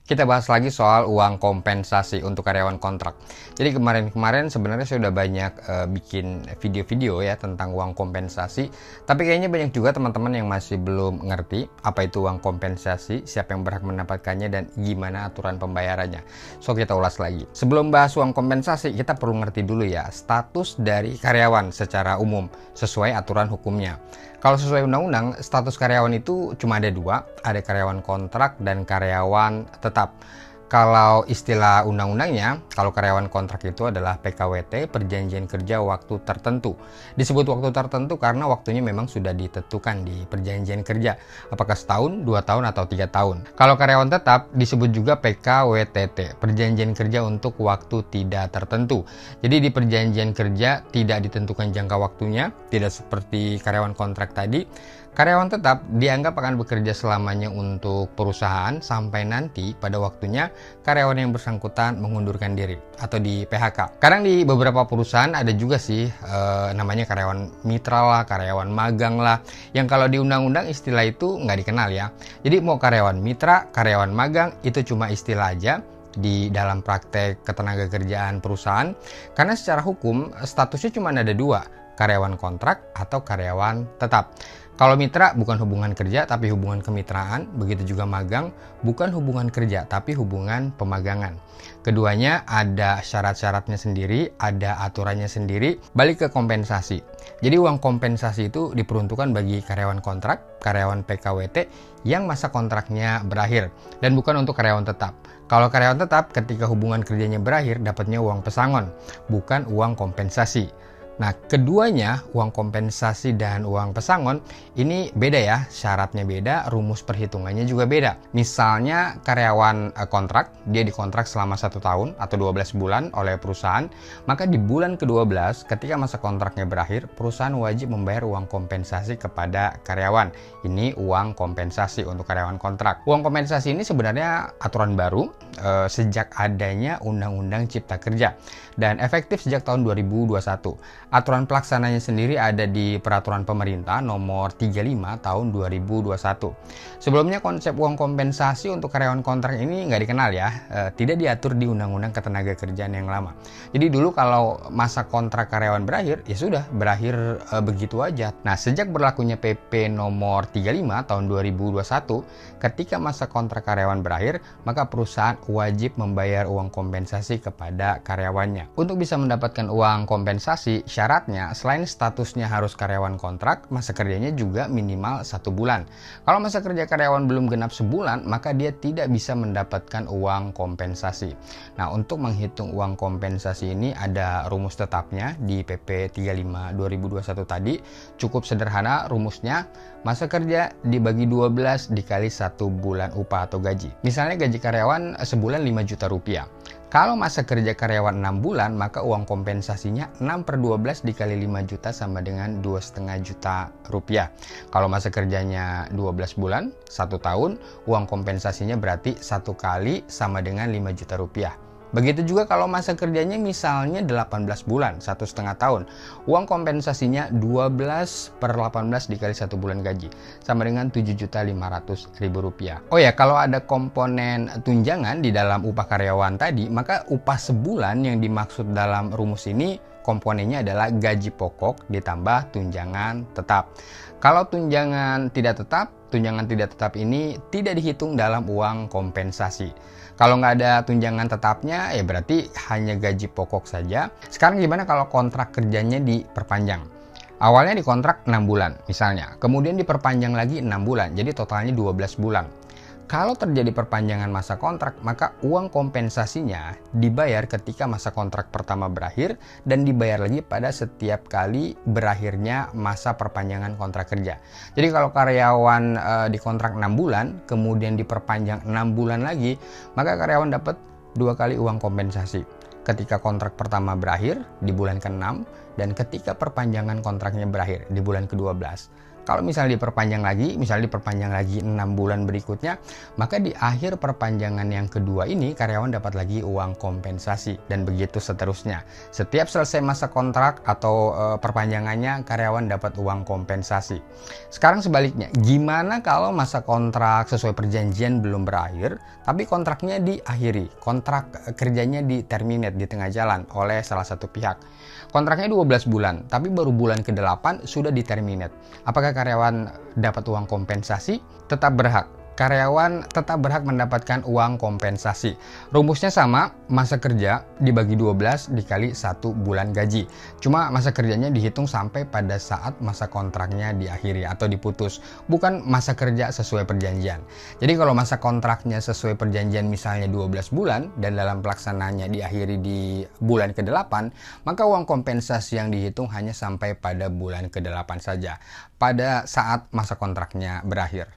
Kita bahas lagi soal uang kompensasi untuk karyawan kontrak. Jadi kemarin-kemarin sebenarnya saya udah banyak bikin video-video ya tentang uang kompensasi. Tapi kayaknya banyak juga teman-teman yang masih belum ngerti apa itu uang kompensasi, siapa yang berhak mendapatkannya, dan gimana aturan pembayarannya. So kita ulas lagi. Sebelum bahas uang kompensasi, kita perlu ngerti dulu ya status dari karyawan secara umum sesuai aturan hukumnya. Kalau sesuai undang-undang, status karyawan itu cuma ada dua, ada karyawan kontrak dan karyawan tetap. Kalau istilah undang-undangnya, kalau karyawan kontrak itu adalah PKWT, perjanjian kerja waktu tertentu. Disebut waktu tertentu karena waktunya memang sudah ditentukan di perjanjian kerja, apakah setahun, 2 tahun, atau 3 tahun. Kalau karyawan tetap disebut juga PKWTT, perjanjian kerja untuk waktu tidak tertentu. Jadi di perjanjian kerja tidak ditentukan jangka waktunya, tidak seperti karyawan kontrak tadi. Karyawan tetap dianggap akan bekerja selamanya untuk perusahaan sampai nanti pada waktunya karyawan yang bersangkutan mengundurkan diri atau di PHK. Kadang di beberapa perusahaan ada juga sih namanya karyawan mitra lah, karyawan magang lah, yang kalau di undang-undang istilah itu nggak dikenal ya. Jadi mau karyawan mitra, karyawan magang itu cuma istilah aja di dalam praktek ketenagakerjaan perusahaan, karena secara hukum statusnya cuma ada dua, karyawan kontrak atau karyawan tetap. Kalau mitra bukan hubungan kerja tapi hubungan kemitraan, begitu juga magang bukan hubungan kerja tapi hubungan pemagangan. Keduanya ada syarat-syaratnya sendiri, ada aturannya sendiri. Balik ke kompensasi. Jadi uang kompensasi itu diperuntukkan bagi karyawan kontrak, karyawan PKWT yang masa kontraknya berakhir, dan bukan untuk karyawan tetap. Kalau karyawan tetap ketika hubungan kerjanya berakhir dapatnya uang pesangon, bukan uang kompensasi. Nah, keduanya, uang kompensasi dan uang pesangon, ini beda ya, syaratnya beda, rumus perhitungannya juga beda. Misalnya karyawan kontrak, dia dikontrak selama 1 tahun atau 12 bulan oleh perusahaan, maka di bulan ke-12 ketika masa kontraknya berakhir, perusahaan wajib membayar uang kompensasi kepada karyawan. Ini uang kompensasi untuk karyawan kontrak. Uang kompensasi ini sebenarnya aturan baru sejak adanya Undang-Undang Cipta Kerja dan efektif sejak tahun 2021. Aturan pelaksananya sendiri ada di Peraturan Pemerintah Nomor 35 Tahun 2021. Sebelumnya konsep uang kompensasi untuk karyawan kontrak ini nggak dikenal ya, tidak diatur di Undang-Undang Ketenagakerjaan yang lama. Jadi dulu kalau masa kontrak karyawan berakhir, ya sudah berakhir begitu aja. Nah, sejak berlakunya PP Nomor 35 Tahun 2021, ketika masa kontrak karyawan berakhir, maka perusahaan wajib membayar uang kompensasi kepada karyawannya. Untuk bisa mendapatkan uang kompensasi, syaratnya selain statusnya harus karyawan kontrak, masa kerjanya juga minimal 1 bulan. Kalau masa kerja karyawan belum genap sebulan, maka dia tidak bisa mendapatkan uang kompensasi. Nah, untuk menghitung uang kompensasi ini ada rumus tetapnya di PP 35 2021 tadi. Cukup sederhana rumusnya, masa kerja dibagi 12 dikali 1 bulan upah atau gaji. Misalnya gaji karyawan sebulan 5 juta rupiah. Kalau masa kerja karyawan 6 bulan, maka uang kompensasinya 6/12 dikali 5 juta sama dengan 2,5 juta rupiah. Kalau masa kerjanya 12 bulan, 1 tahun, uang kompensasinya berarti 1 kali sama dengan 5 juta rupiah. Begitu juga kalau masa kerjanya misalnya 18 bulan, 1,5 tahun. Uang kompensasinya 12/18 dikali 1 bulan gaji, sama dengan 7.500.000 rupiah. Oh ya, kalau ada komponen tunjangan di dalam upah karyawan tadi, maka upah sebulan yang dimaksud dalam rumus ini komponennya adalah gaji pokok ditambah tunjangan tetap. Kalau tunjangan tidak tetap ini tidak dihitung dalam uang kompensasi. Kalau nggak ada tunjangan tetapnya, ya berarti hanya gaji pokok saja. Sekarang gimana kalau kontrak kerjanya diperpanjang? Awalnya dikontrak 6 bulan misalnya, kemudian diperpanjang lagi 6 bulan, jadi totalnya 12 bulan. Kalau terjadi perpanjangan masa kontrak, maka uang kompensasinya dibayar ketika masa kontrak pertama berakhir dan dibayar lagi pada setiap kali berakhirnya masa perpanjangan kontrak kerja. Jadi kalau karyawan dikontrak 6 bulan, kemudian diperpanjang 6 bulan lagi, maka karyawan dapat 2 kali uang kompensasi. Ketika kontrak pertama berakhir di bulan ke-6 dan ketika perpanjangan kontraknya berakhir di bulan ke-12. Kalau misalnya diperpanjang lagi 6 bulan berikutnya, maka di akhir perpanjangan yang kedua ini karyawan dapat lagi uang kompensasi, dan begitu seterusnya. Setiap selesai masa kontrak atau perpanjangannya, karyawan dapat uang kompensasi. Sekarang sebaliknya, gimana kalau masa kontrak sesuai perjanjian belum berakhir, tapi kontraknya diakhiri, kontrak kerjanya di-terminate di tengah jalan oleh salah satu pihak. Kontraknya 12 bulan, tapi baru bulan ke-8 sudah di-terminate. Apakah karyawan dapat uang kompensasi? Tetap berhak. Karyawan tetap berhak mendapatkan uang kompensasi. Rumusnya sama, masa kerja dibagi 12 dikali 1 bulan gaji. Cuma masa kerjanya dihitung sampai pada saat masa kontraknya diakhiri atau diputus, bukan masa kerja sesuai perjanjian. Jadi kalau masa kontraknya sesuai perjanjian misalnya 12 bulan dan dalam pelaksanaannya diakhiri di bulan ke-8, maka uang kompensasi yang dihitung hanya sampai pada bulan ke-8 saja, pada saat masa kontraknya berakhir.